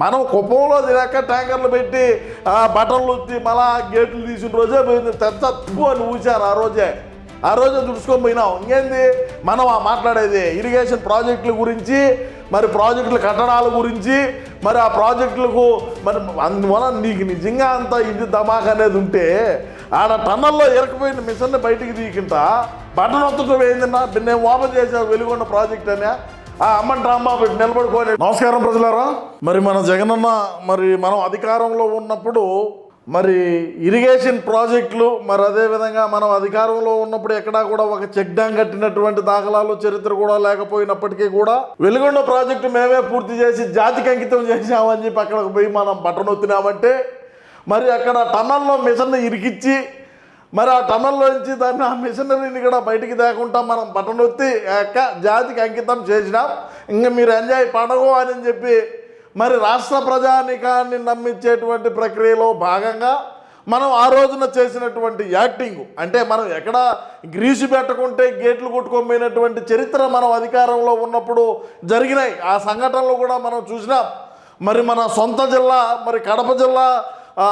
మనం కుప్పంలో తిరాక ట్యాంకర్లు పెట్టి బటన్లు వచ్చి మళ్ళా గేట్లు తీసిన రోజే పోయింది. తప్పు అని ఊసారు ఆ రోజే దుడుచుకొని పోయినాం. ఇంకేంది మనం మాట్లాడేది ఇరిగేషన్ ప్రాజెక్టుల గురించి, మరి ప్రాజెక్టుల కట్టడాల గురించి, మరి ఆ ప్రాజెక్టులకు మరి అందువల్ల నీకు నిజంగా అంత ఇది ధమాక్ అనేది ఉంటే ఆడ టన్నల్లో ఇరకపోయిన మిషన్ని బయటికి తీయకుండా బటన్ ఒత్తడం ఏందన్నా నేను ఓపెన్ చేసా వెలుగొండ ప్రాజెక్ట్ అనే అమ్మని రాంబాబు నిలబడుకోని. నమస్కారం ప్రజలారా. మరి మన జగనన్న మరి మనం అధికారంలో ఉన్నప్పుడు మరి ఇరిగేషన్ ప్రాజెక్టులు మరి అదేవిధంగా మనం అధికారంలో ఉన్నప్పుడు ఎక్కడా కూడా ఒక చెక్ డ్యాం కట్టినటువంటి దాఖలాలు చరిత్ర కూడా లేకపోయినప్పటికీ కూడా వెలుగొండ ప్రాజెక్టు మేమే పూర్తి చేసి జాతికి అంకితం చేసామని చెప్పి అక్కడికి పోయి మనం బటన్ ఒత్తినామంటే మరి అక్కడ టన్నల్లో మిషన్ని ఇరికిచ్చి మరి ఆ టన్నల్లోంచి దాన్ని ఆ మిషనరీని కూడా బయటికి తేకుండా మనం బటన్ ఒత్తి జాతికి అంకితం చేసినాం. ఇంకా మీరు ఎంజాయ్ పండగ అని చెప్పి మరి రాష్ట్ర ప్రజానికాన్ని నమ్మించేటువంటి ప్రక్రియలో భాగంగా మనం ఆ రోజున చేసినటువంటి యాక్టింగ్ అంటే మనం ఎక్కడ గ్రీసు పెట్టకుంటే గేట్లు కొట్టుకోపోయినటువంటి చరిత్ర మనం అధికారంలో ఉన్నప్పుడు జరిగినాయి. ఆ సంఘటనలు కూడా మనం చూసినాం. మరి మన సొంత జిల్లా మరి కడప జిల్లా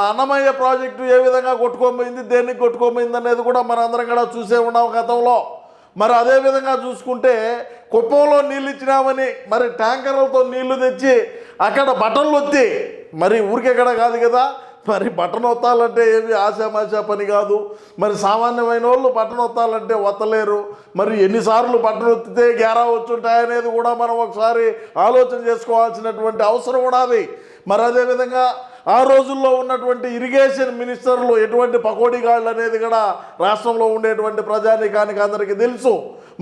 అన్నమయ్య ప్రాజెక్టు ఏ విధంగా కొట్టుకోపోయింది, దేనికి కొట్టుకోపోయింది అనేది కూడా మనం అందరం కూడా చూసే ఉన్నాం గతంలో. మరి అదేవిధంగా చూసుకుంటే కుప్పంలో నీళ్ళు ఇచ్చినామని మరి ట్యాంకర్లతో నీళ్లు తెచ్చి అక్కడ బటన్లు ఒత్తి మరి ఊరికెక్కడ కాదు కదా, మరి బటన్ ఒత్తాలంటే ఏమి ఆశామాషా పని కాదు. మరి సామాన్యమైన వాళ్ళు బటన్ ఒత్తాలంటే ఒత్తలేరు. మరి ఎన్నిసార్లు బటన్ ఒత్తితే గ్యారా వచ్చుంటాయనేది కూడా మనం ఒకసారి ఆలోచన చేసుకోవాల్సినటువంటి అవసరం ఉన్నది. మరి అదేవిధంగా ఆ రోజుల్లో ఉన్నటువంటి ఇరిగేషన్ మినిస్టర్లు ఎటువంటి పకోడీగాళ్ళు అనేది కూడా రాష్ట్రంలో ఉండేటువంటి ప్రజానీకానికి అందరికీ తెలుసు.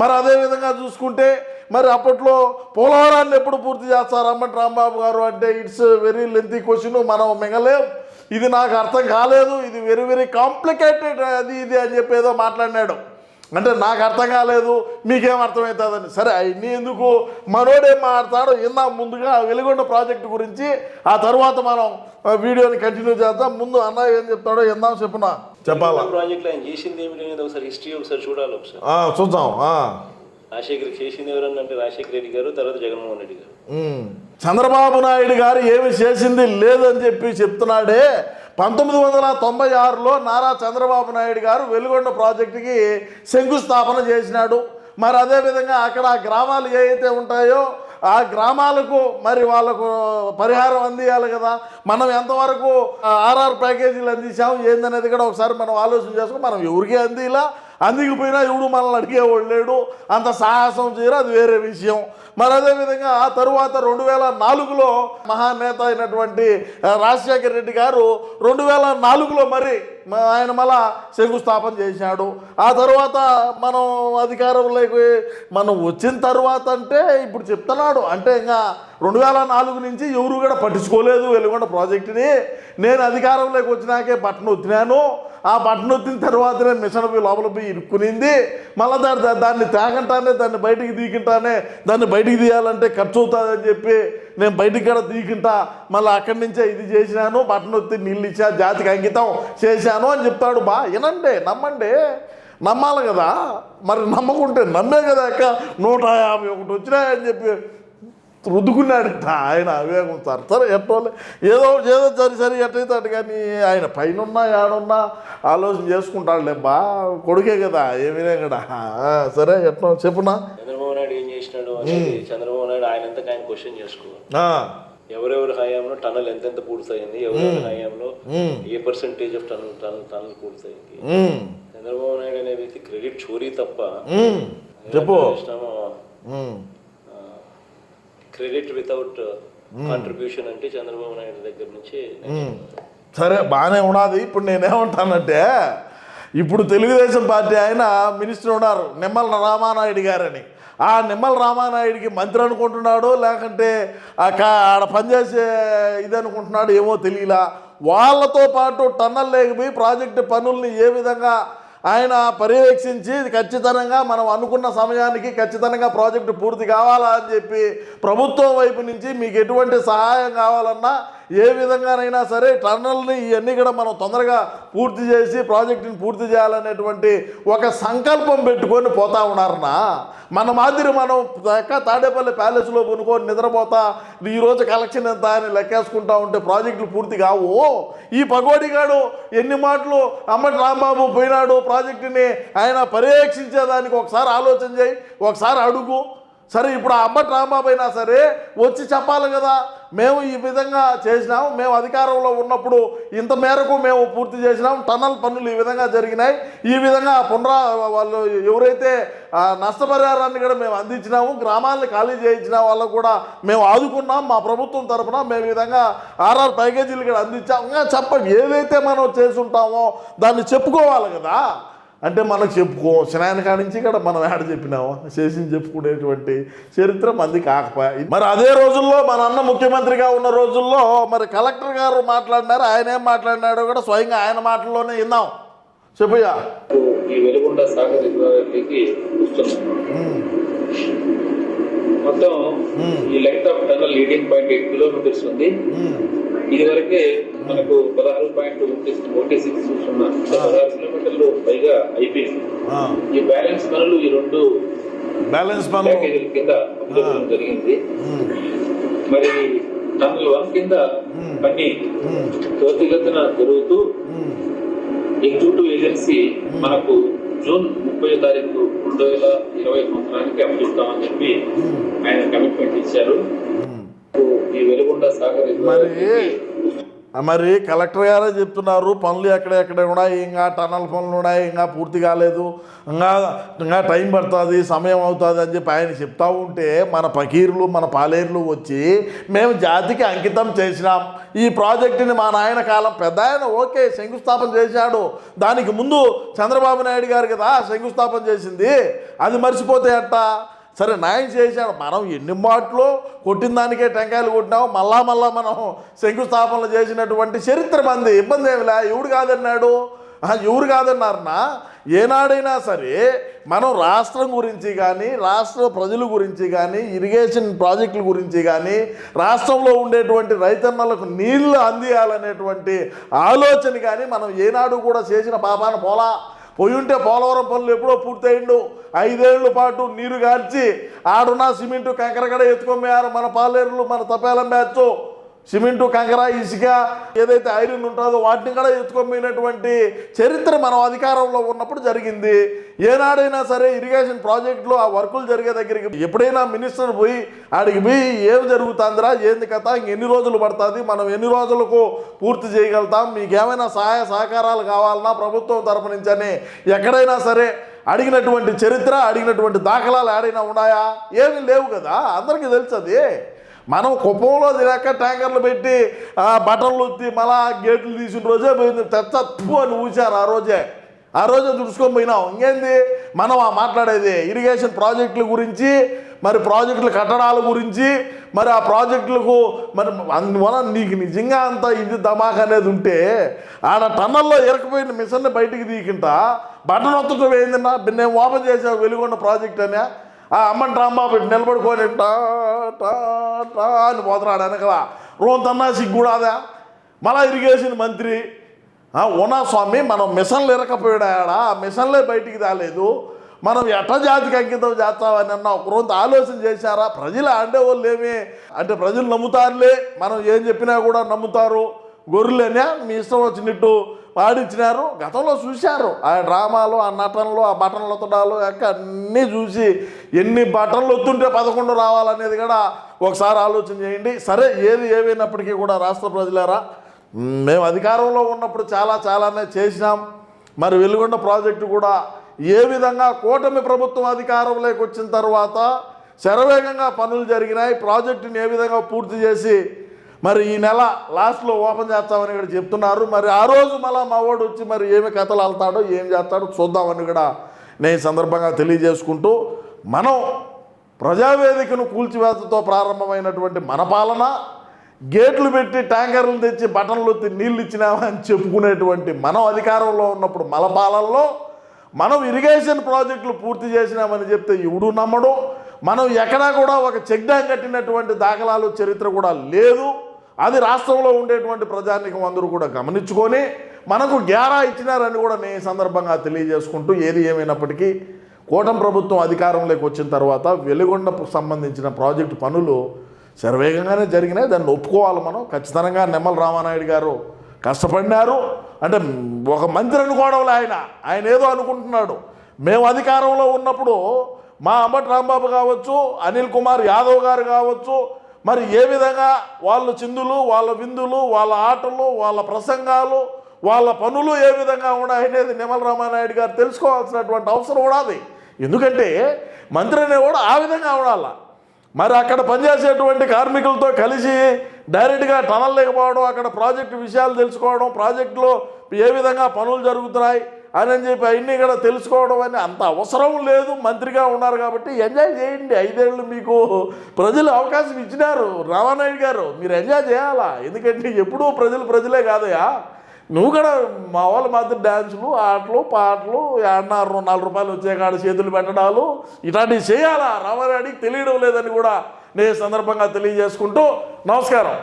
మరి అదేవిధంగా చూసుకుంటే మరి అప్పట్లో పోలవరాన్ని ఎప్పుడు పూర్తి చేస్తారు అమ్మటి రాంబాబు గారు అంటే ఇట్స్ వెరీ లెంతీ క్వశ్చన్, మనం మిగలేం, ఇది నాకు అర్థం కాలేదు, ఇది వెరీ వెరీ కాంప్లికేటెడ్ అది ఇది అని చెప్పి ఏదో మాట్లాడినాడు. అంటే నాకు అర్థం కాలేదు, మీకేం అర్థమవుతుందని. సరే అవన్నీ ఎందుకు, మనోడేం మాట్లాడతాడో ఇందాం. ముందుగా వెలుగొండ ప్రాజెక్టు గురించి ఆ తర్వాత మనం వీడియోని కంటిన్యూ చేద్దాం. ముందు అన్న ఏం చెప్తాడో ఇందాం చెప్పునా చెప్పాలా. ప్రాజెక్ట్ ఆయన చేసింది ఏమిటి ఒకసారి హిస్టరీ ఒకసారి చూడాలి. ఒకసారి చూద్దాం. రాజశేఖర్ చేసింది ఎవరన్నా అంటే రాజశేఖర రెడ్డి గారు, తర్వాత జగన్మోహన్ రెడ్డి గారు. చంద్రబాబు నాయుడు గారు ఏమి చేసింది లేదని చెప్పి చెప్తున్నాడే. 1996లో నారా చంద్రబాబు నాయుడు గారు వెలుగొండ ప్రాజెక్టుకి శంకుస్థాపన చేసినాడు. మరి అదేవిధంగా అక్కడ ఆ గ్రామాలు ఏవైతే ఉంటాయో ఆ గ్రామాలకు మరి వాళ్ళకు పరిహారం అందియాలి కదా. మనం ఎంతవరకు ఆర్ఆర్ ప్యాకేజీలు అందించాము ఏందనేది కూడా ఒకసారి మనం ఆలోచన చేసుకుని మనం ఎవరికి అందిలా అందికిపోయినా ఎవడు మనల్ని అడిగేవాడు లేడు, అంత సాహసం చేయరు, అది వేరే విషయం. మరి అదేవిధంగా ఆ తరువాత 2004లో మహానేత అయినటువంటి రాజశేఖర రెడ్డి గారు 2004లో మరి ఆయన మళ్ళా శంకుస్థాపన చేశాడు. ఆ తర్వాత మనం అధికారంలోకి మనం వచ్చిన తర్వాత అంటే ఇప్పుడు చెప్తున్నాడు అంటే ఇంకా 2004 నుంచి ఎవరు కూడా పట్టించుకోలేదు వెలుగొండ ప్రాజెక్టుని. నేను అధికారంలోకి వచ్చినాకే బటన్ ఒత్తినాను. ఆ బటన్ ఒత్తిన తర్వాతనే మిషన్ లోపల పోయి ఇరుక్కునింది. మళ్ళీ దాన్ని తేగంటానే దాన్ని బయటికి తీకుంటానే దాన్ని బయటికి తీయాలంటే ఖర్చు అవుతుందని చెప్పి నేను బయటికి కూడా తీకుంటా మళ్ళీ అక్కడి నుంచే ఇది చేసినాను, బటన్ ఒత్తి నీళ్ళు ఇచ్చా, జాతికి అంకితం చేశాను అని చెప్తాడు. వినండి, నమ్మండి, నమ్మాలి కదా. మరి నమ్మకుంటే నమ్మే కదా అక్క 151 వచ్చినాయని చెప్పి రుద్దుకున్నాడట ఆయన అవేగం. సరే ఎట్టోలే ఏదో సరి ఎట్టయితాడు కానీ ఆయన పైన ఏడున్నా ఆలోచన చేసుకుంటాడులే కొడుకే కదా ఏమీనే కదా. సరే ఎట్టో చెప్పునా. చంద్రబాబు నాయుడు ఏం చేసినాడు అనేది చంద్రబాబు నాయుడు ఆయనంతకు ఆయన క్వశ్చన్ చేసుకోవాలి. ఎవరెవరి హయాంలో టనల్ ఎంతెంత పూర్తయింది, ఎవరెవరి హయాంలో ఏ పర్సెంటేజ్ ఆఫ్ టనల్ పూర్తయింది. చంద్రబాబు నాయుడు అనే వ్యక్తి క్రెడిట్ చోరీ తప్ప చెప్పు క్రెడిట్ వితౌట్ కాంట్రిబ్యూషన్ అంటే చంద్రబాబు నాయుడు దగ్గర నుంచి. సరే బాగానే ఉన్నది. ఇప్పుడు నేనేమంటానంటే ఇప్పుడు తెలుగుదేశం పార్టీ ఆయన మినిస్టర్ ఉన్నారు నిమ్మల రామానాయుడు గారని. ఆ నిమ్మల రామానాయుడికి మంత్రి అనుకుంటున్నాడు లేకంటే ఆడ పనిచేసే ఇది అనుకుంటున్నాడు ఏమో తెలియలా. వాళ్ళతో పాటు టన్నల్ లేకపోయి ప్రాజెక్టు పనుల్ని ఏ విధంగా ఆయన పర్యవేక్షించి ఖచ్చితంగా మనం అనుకున్న సమయానికి ఖచ్చితంగా ప్రాజెక్టు పూర్తి కావాలా అని చెప్పి ప్రభుత్వం వైపు నుంచి మీకు ఎటువంటి సహాయం కావాలన్నా ఏ విధంగానైనా సరే టన్నల్ని ఇవన్నీ కూడా మనం తొందరగా పూర్తి చేసి ప్రాజెక్టుని పూర్తి చేయాలనేటువంటి ఒక సంకల్పం పెట్టుకొని పోతా ఉన్నారన్నా. మన మాదిరి మనం తాడేపల్లి ప్యాలెస్లో కొనుక్కొని నిద్రపోతా ఈరోజు కలెక్షన్ ఎంత అని లెక్కేసుకుంటా ఉంటే ప్రాజెక్టులు పూర్తి కావు. ఈ పగోడిగాడు ఎన్ని మాటలు అంబటి రాంబాబు పోయినాడు ప్రాజెక్టుని ఆయన పర్యవేక్షించేదానికి ఒకసారి ఆలోచన చేయి, ఒకసారి అడుగు. సరే ఇప్పుడు ఆ అంబటి రాంబాబు అయినా సరే వచ్చి చెప్పాలి కదా, మేము ఈ విధంగా చేసినాం, మేము అధికారంలో ఉన్నప్పుడు ఇంత మేరకు మేము పూర్తి చేసినాం, టన్నల్ పనులు ఈ విధంగా జరిగినాయి, ఈ విధంగా వాళ్ళు ఎవరైతే నష్టపరిహారాన్ని కూడా మేము అందించినాము, గ్రామాలని ఖాళీ చేయించిన వాళ్ళకు కూడా మేము ఆదుకున్నాం, మా ప్రభుత్వం తరఫున మేము ఈ విధంగా 6 ప్యాకేజీలు కూడా అందించాం. ఇంకా చెప్పండి, ఏదైతే మనం చేసి ఉంటామో దాన్ని చెప్పుకోవాలి కదా. అంటే మనకు సినాయన కాడి నుంచి కూడా మనం ఏడ చెప్పినామో చేసింది చెప్పుకునేటువంటి చరిత్ర మంది కాకపోయా. మరి అదే రోజుల్లో మన అన్న ముఖ్యమంత్రిగా ఉన్న రోజుల్లో మరి కలెక్టర్ గారు మాట్లాడినారు, ఆయన ఏం మాట్లాడినాడో కూడా స్వయంగా ఆయన మాటల్లోనే విన్నాం. చెప్పయ్యా. ఈ వెలుగొండ సాగర్ రిజర్వాయర్కి మొత్తం ఈ లెంగ్త్ ఆఫ్ టన్నల్ 18.8 కిలోమీటర్స్ ఉంది. ఇది వరకే మనకు 16.16 ఉన్న 16 కిలోమీటర్లు పైగా అయిపోయింది. ఈ బ్యాలెన్స్ పనులు ఈ 2 ప్యాకేజీల కింద అమలు జరిగింది. మరి టన్నల్ 1 కింద పని త్వరితగతిన జరుగుతూ ఎగ్జిక్యూటివ్ ఏజెన్సీ మనకు జూన్ 30వ తారీఖు 2020 సంవత్సరానికి అప్పగిస్తామని చెప్పి ఆయన కమిట్మెంట్ ఇచ్చారు. ఈ వెలుగొండ సాగర్ మరి కలెక్టర్ గారే చెప్తున్నారు పనులు ఎక్కడెక్కడ ఉన్నాయి, ఇంకా టన్నల్ పనులు ఉన్నాయి, ఇంకా పూర్తి కాలేదు, ఇంకా టైం పడుతుంది, సమయం అవుతుంది అని చెప్పి ఆయన చెప్తా ఉంటే మన పకీర్లు మన పాలేర్లు వచ్చి మేము జాతికి అంకితం చేసినాం ఈ ప్రాజెక్టుని. మా నాయన కాలం పెద్ద ఆయన ఓకే శంకుస్థాపన చేశాడు, దానికి ముందు చంద్రబాబు నాయుడు గారు కదా శంకుస్థాపన చేసింది, అది మర్చిపోతే అట్టా. సరే న్యాయం చేశాడు, మనం ఎన్ని మాటలు కొట్టిన దానికే టెంకాయలు కొట్టినాము, మళ్ళా మనం శంకుస్థాపనలు చేసినటువంటి చరిత్ర మంది, ఇబ్బంది ఏమిలే. ఎవడు కాదన్నాడు, ఎవరు కాదన్నారన్నా. ఏనాడైనా సరే మనం రాష్ట్రం గురించి కానీ రాష్ట్ర ప్రజల గురించి కానీ ఇరిగేషన్ ప్రాజెక్టుల గురించి కానీ రాష్ట్రంలో ఉండేటువంటి రైతన్నలకు నీళ్లు అందియాలనేటువంటి ఆలోచన కానీ మనం ఏనాడు కూడా చేసిన పాపాన పోలా. పోయి ఉంటే పోలవరం పనులు ఎప్పుడో పూర్తయిండు, 5 ఏళ్ల పాటు నీరు గార్చి ఆడున్న సిమెంటు కంకర కూడా ఎత్తుకొమ్మేయారు మన పాలేరులు, మన తపేలం బ్యాచ్. సిమెంటు కంకర ఇసుక ఏదైతే ఐరన్ ఉంటుందో వాటిని కూడా ఎత్తుకొమ్మినటువంటి చరిత్ర మనం అధికారంలో ఉన్నప్పుడు జరిగింది. ఏనాడైనా సరే ఇరిగేషన్ ప్రాజెక్టులో ఆ వర్కులు జరిగే దగ్గరికి ఎప్పుడైనా మినిస్టర్ పోయి ఆడికి పోయి ఏం జరుగుతుందిరా, ఏంది కథ, ఎన్ని రోజులు పడుతుంది, మనం ఎన్ని రోజులకు పూర్తి చేయగలుగుతాం, మీకు ఏమైనా సహాయ సహకారాలు కావాలన్నా ప్రభుత్వం తరపు నుంచి అని ఎక్కడైనా సరే అడిగినటువంటి చరిత్ర అడిగినటువంటి దాఖలాలు ఏడైనా ఉన్నాయా? ఏమీ లేవు కదా, అందరికీ తెలుసు. అది మనం కుప్పంలో తినక ట్యాంకర్లు పెట్టి బటన్లు వచ్చి మళ్ళా గేట్లు తీసిన రోజే పోయింది, తెచ్చప్పు అని ఊచారు. ఆ రోజే దుడుచుకొని పోయినాం. ఇంకేంది మనం మాట్లాడేది ఇరిగేషన్ ప్రాజెక్టుల గురించి, మరి ప్రాజెక్టుల కట్టడాల గురించి, మరి ఆ ప్రాజెక్టులకు మరి అందువల్ల నీకు నిజంగా అంత ఇది ధమాక్ అనేది ఉంటే ఆడ టన్నల్లో ఇరకపోయిన మిషన్ని బయటికి తీయకుండా బటన్ ఒత్తటం ఏందన్నా, నేను ఓపెన్ చేసావు వెలుగొండ ప్రాజెక్ట్ అని ఆ అంబటి రాంబాబు నిలబడుకొని టా టా టా అని పోతున్నాడు వెనకలా. రోంతన్నా సిగ్గుడాదా మళ్ళా ఇరిగేషన్ మంత్రి ఓనా స్వామి, మనం మిషన్లు ఇరకపోయాడా, ఆ మిషన్లే బయటికి రాలేదు, మనం ఎట్ట జాతికి అంకితం చేస్తామని అన్న ఒక రోజు ఆలోచన చేశారా? ప్రజలు ఆడేవాళ్ళు ఏమి అంటే ప్రజలు నమ్ముతారులే, మనం ఏం చెప్పినా కూడా నమ్ముతారు, గొర్రెలేనే మీ ఇష్టం వచ్చినట్టు పాడించినారు. గతంలో చూశారు ఆ డ్రామాలు, ఆ నటనలు, ఆ బటన్లు ఒత్తడాలు అన్నీ చూసి ఎన్ని బటన్లు ఒత్తుంటే 11 రావాలనేది కూడా ఒకసారి ఆలోచన చేయండి. సరే ఏది ఏమైనప్పటికీ కూడా రాష్ట్ర ప్రజలారా, మేము అధికారంలో ఉన్నప్పుడు చాలానే చేసినాం. మరి వెలుగొండ ప్రాజెక్టు కూడా ఏ విధంగా కూటమి ప్రభుత్వం అధికారంలోకి వచ్చిన తర్వాత శరవేగంగా పనులు జరిగినాయి. ప్రాజెక్టుని ఏ విధంగా పూర్తి చేసి మరి ఈ నెల లాస్ట్లో ఓపెన్ చేస్తామని కూడా చెప్తున్నారు. మరి ఆ రోజు మళ్ళీ మా వాడు వచ్చి మరి ఏమి కథలు వెళ్తాడో ఏం చేస్తాడో చూద్దామని కూడా నేను సందర్భంగా తెలియజేసుకుంటూ, మనం ప్రజావేదికను కూల్చివేతతో ప్రారంభమైనటువంటి మన పాలన, గేట్లు పెట్టి ట్యాంకర్లు తెచ్చి బటన్లు ఎత్తి నీళ్ళు ఇచ్చినామని చెప్పుకునేటువంటి మనం అధికారంలో ఉన్నప్పుడు మన పాలనలో మనం ఇరిగేషన్ ప్రాజెక్టులు పూర్తి చేసినామని చెప్తే ఎవడు నమ్మడు. మనం ఎక్కడా కూడా ఒక చెక్ డ్యాం కట్టినటువంటి దాఖలాలు చరిత్ర కూడా లేదు. అది రాష్ట్రంలో ఉండేటువంటి ప్రజానికం అందరూ కూడా గమనించుకొని మనకు గ్యారా ఇచ్చినారని కూడా నేను ఈ సందర్భంగా తెలియజేసుకుంటూ, ఏది ఏమైనప్పటికీ కూటమి ప్రభుత్వం అధికారంలోకి వచ్చిన తర్వాత వెలుగొండకు సంబంధించిన ప్రాజెక్టు పనులు శరవేగంగానే జరిగినాయి. దాన్ని ఒప్పుకోవాలి మనం. ఖచ్చితంగా నిమ్మల రామానాయుడు గారు కష్టపడినారు. అంటే ఒక మంత్రి అనుకోవడంలో ఆయన ఏదో అనుకుంటున్నాడు. మేము అధికారంలో ఉన్నప్పుడు మా అంబటి రాంబాబు కావచ్చు, అనిల్ కుమార్ యాదవ్ గారు కావచ్చు, మరి ఏ విధంగా వాళ్ళ చిందులు, వాళ్ళ విందులు, వాళ్ళ ఆటలు, వాళ్ళ ప్రసంగాలు, వాళ్ళ పనులు ఏ విధంగా ఉన్నాయనేది నిమ్మల రామానాయుడు గారు తెలుసుకోవాల్సినటువంటి అవసరం ఉన్నది. ఎందుకంటే మంత్రి అనేవాడు ఆ విధంగా ఉండాల. మరి అక్కడ పనిచేసేటువంటి కార్మికులతో కలిసి డైరెక్ట్గా టనల్ లేకపోవడం, అక్కడ ప్రాజెక్టు విషయాలు తెలుసుకోవడం, ప్రాజెక్టులో ఏ విధంగా పనులు జరుగుతున్నాయి అని చెప్పి అవన్నీ కూడా తెలుసుకోవడం అని అంత అవసరం లేదు. మంత్రిగా ఉన్నారు కాబట్టి ఎంజాయ్ చేయండి. 5 ఏళ్ళు మీకు ప్రజలు అవకాశం ఇచ్చినారు. రామానాయుడు గారు మీరు ఎంజాయ్ చేయాలా. ఎందుకంటే ఎప్పుడూ ప్రజలే కాదయా. నువ్వు కూడా మా వాళ్ళ మాత్రం డ్యాన్సులు, ఆటలు, పాటలు, 4 రూపాయలు వచ్చే కాడ చేతులు పెట్టడాలు ఇట్లాంటివి చేయాలా. రామానాయుడికి తెలియడం లేదని కూడా నేను సందర్భంగా తెలియజేసుకుంటూ నమస్కారం.